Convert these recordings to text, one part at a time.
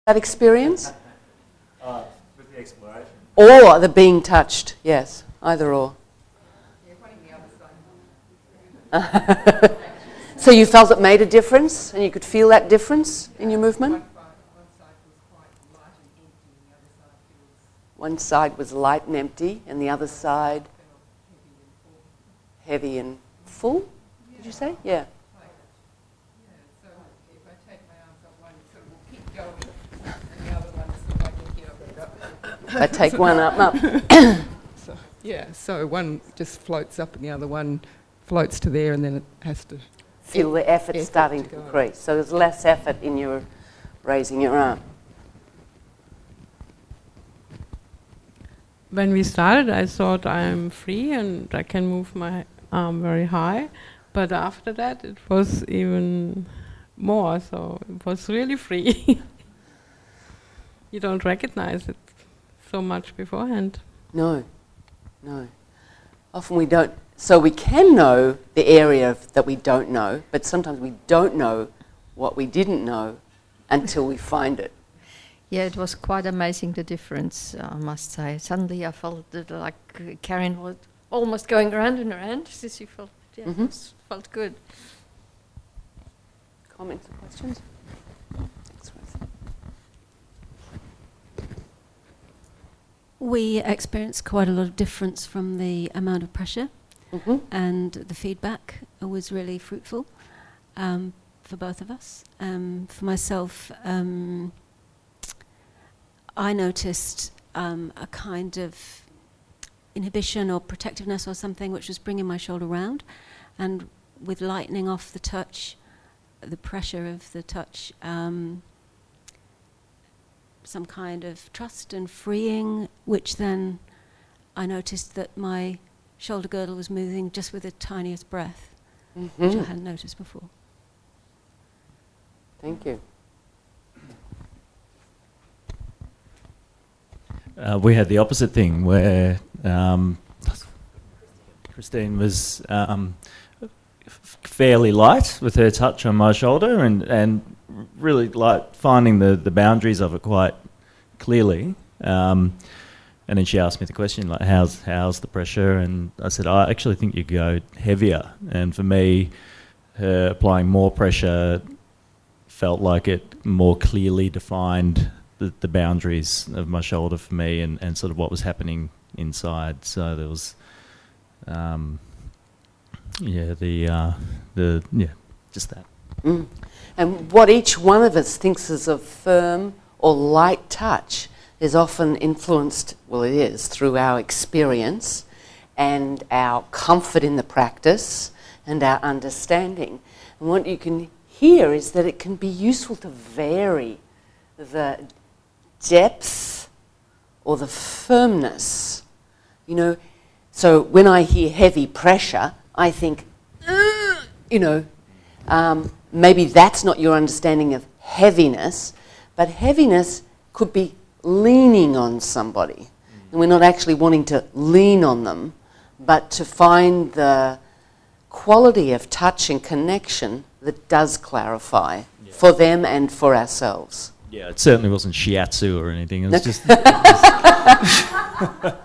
that experience? With the exploration. Or the being touched, yes, either or. Yeah, putting the other side. So you felt it made a difference and you could feel that difference in your movement? One side was quite light and empty, and the other side One side was light and empty and the other side heavy and full? Did you say? Yeah. So if I take my arms up, one sort of will keep going, and the other one sort of like, I take one up. So, yeah, so one just floats up and the other one floats to there, and then it has to Feel the effort starting to go. increase. So there's less effort in your raising your arm. When we started, I thought I'm free and I can move my arm very high. But after that, it was even more. So it was really free. You don't recognize it so much beforehand. No. Often we don't. So we can know the area that we don't know, but sometimes we don't know what we didn't know until we find it. Yeah, it was quite amazing, the difference, I must say. Suddenly I felt like Karen was almost going around and around. So she felt, it felt good. Comments or questions? Thanks, Ruth. We experienced quite a lot of difference from the amount of pressure, and the feedback was really fruitful for both of us. For myself, I noticed a kind of inhibition or protectiveness or something which was bringing my shoulder round, and with lightening off the touch, the pressure of the touch, some kind of trust and freeing, which then I noticed that my shoulder girdle was moving just with the tiniest breath, which I hadn't noticed before. Thank you. We had the opposite thing where Christine was fairly light with her touch on my shoulder and really like finding the boundaries of it quite clearly. And then she asked me the question, like, how's the pressure? And I said, I actually think you go heavier. And for me, her applying more pressure felt like it more clearly defined the boundaries of my shoulder for me and sort of what was happening inside. So there was, just that. Mm. And what each one of us thinks is a firm or light touch is often influenced, well, it is, through our experience and our comfort in the practice and our understanding. And what you can hear is that it can be useful to vary the depth or the firmness. You know, so when I hear heavy pressure, I think, maybe that's not your understanding of heaviness, but heaviness could be leaning on somebody. And we're not actually wanting to lean on them, but to find the quality of touch and connection that does clarify for them and for ourselves. Yeah, it certainly wasn't shiatsu or anything. It was just, it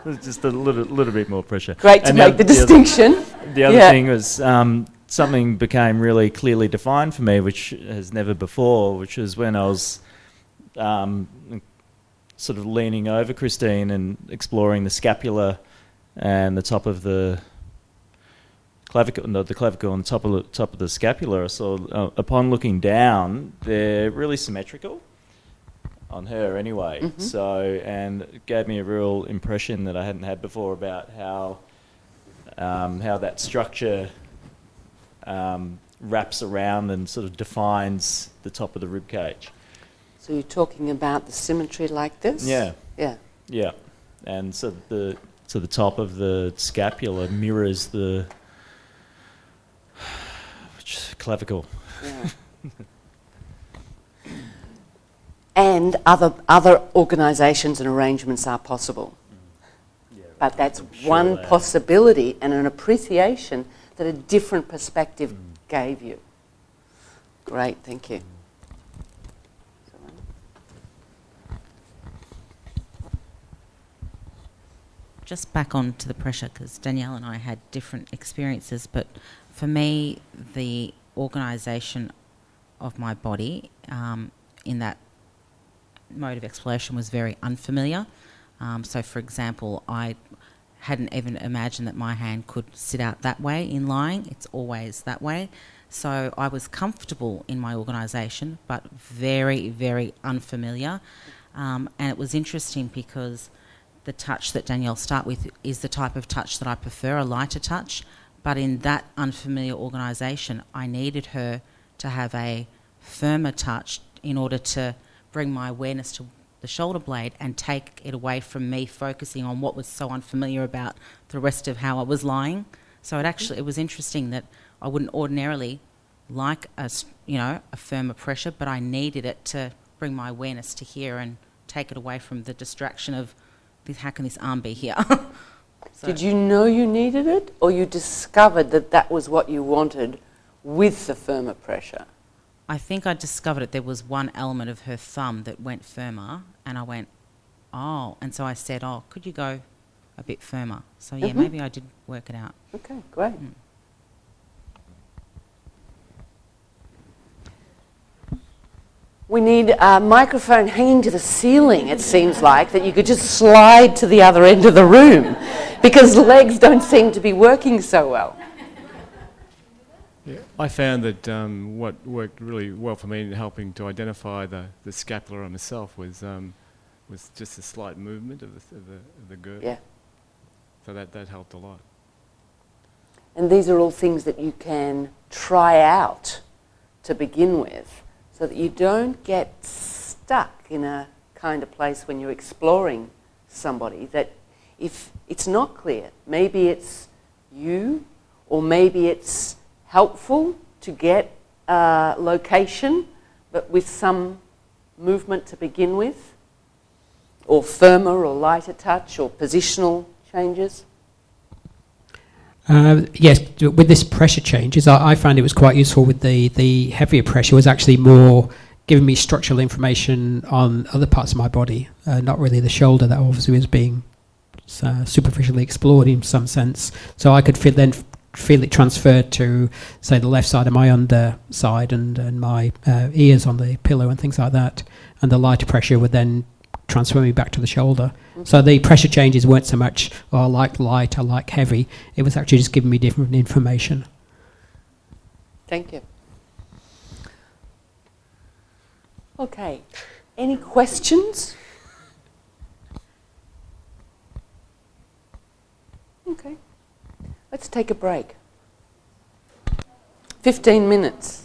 was just a little bit more pressure. Great to make the distinction. The other thing was something became really clearly defined for me, which has never before, which was when I was sort of leaning over Christine and exploring the scapula and the top of the clavicle, the clavicle on top of the scapula. So upon looking down, they're really symmetrical on her anyway. Mm-hmm. So, and it gave me a real impression that I hadn't had before about how that structure wraps around and sort of defines the top of the rib cage. So you're talking about the symmetry like this? Yeah. Yeah. Yeah. And so the top of the scapula mirrors the clavicle. Yeah. And other organisations and arrangements are possible. Yeah, but that's sure one possibility and an appreciation that a different perspective gave you. Great, thank you. just back on to the pressure, because Danielle and I had different experiences, but for me, the organisation of my body in that mode of exploration was very unfamiliar. So, for example, I hadn't even imagined that my hand could sit out that way in lying. It's always that way. So I was comfortable in my organisation, but very, very unfamiliar. And it was interesting because the touch that Danielle started with is the type of touch that I prefer, a lighter touch. But in that unfamiliar organisation, I needed her to have a firmer touch in order to bring my awareness to the shoulder blade and take it away from me focusing on what was so unfamiliar about the rest of how I was lying. So it was interesting that I wouldn't ordinarily like a firmer pressure, but I needed it to bring my awareness to here and take it away from the distraction of how can this arm be here? So did you know you needed it, or you discovered that that was what you wanted with the firmer pressure? I think I discovered that there was one element of her thumb that went firmer, and I went, oh, and so I said, oh, could you go a bit firmer? So yeah, maybe I did work it out. Okay, great. We need a microphone hanging to the ceiling, it seems like, that you could just slide to the other end of the room, because legs don't seem to be working so well. Yeah, I found that what worked really well for me in helping to identify the scapula on myself was just a slight movement of the girdle. Yeah. So that helped a lot. And these are all things that you can try out to begin with, so that you don't get stuck in a kind of place when you're exploring somebody, that if it's not clear, maybe it's you, or maybe it's helpful to get a location, but with some movement to begin with, or firmer or lighter touch, or positional changes. Yes, with this pressure changes, I found it was quite useful with the heavier pressure was actually more giving me structural information on other parts of my body, not really the shoulder that obviously was being superficially explored in some sense. So I could feel it transferred to, say, the left side of my underside and my ears on the pillow and things like that. And the lighter pressure would then transfer me back to the shoulder. So the pressure changes weren't so much, oh, I like light, I like heavy. It was actually just giving me different information. Thank you. Okay. Any questions? Okay. Let's take a break. 15 minutes.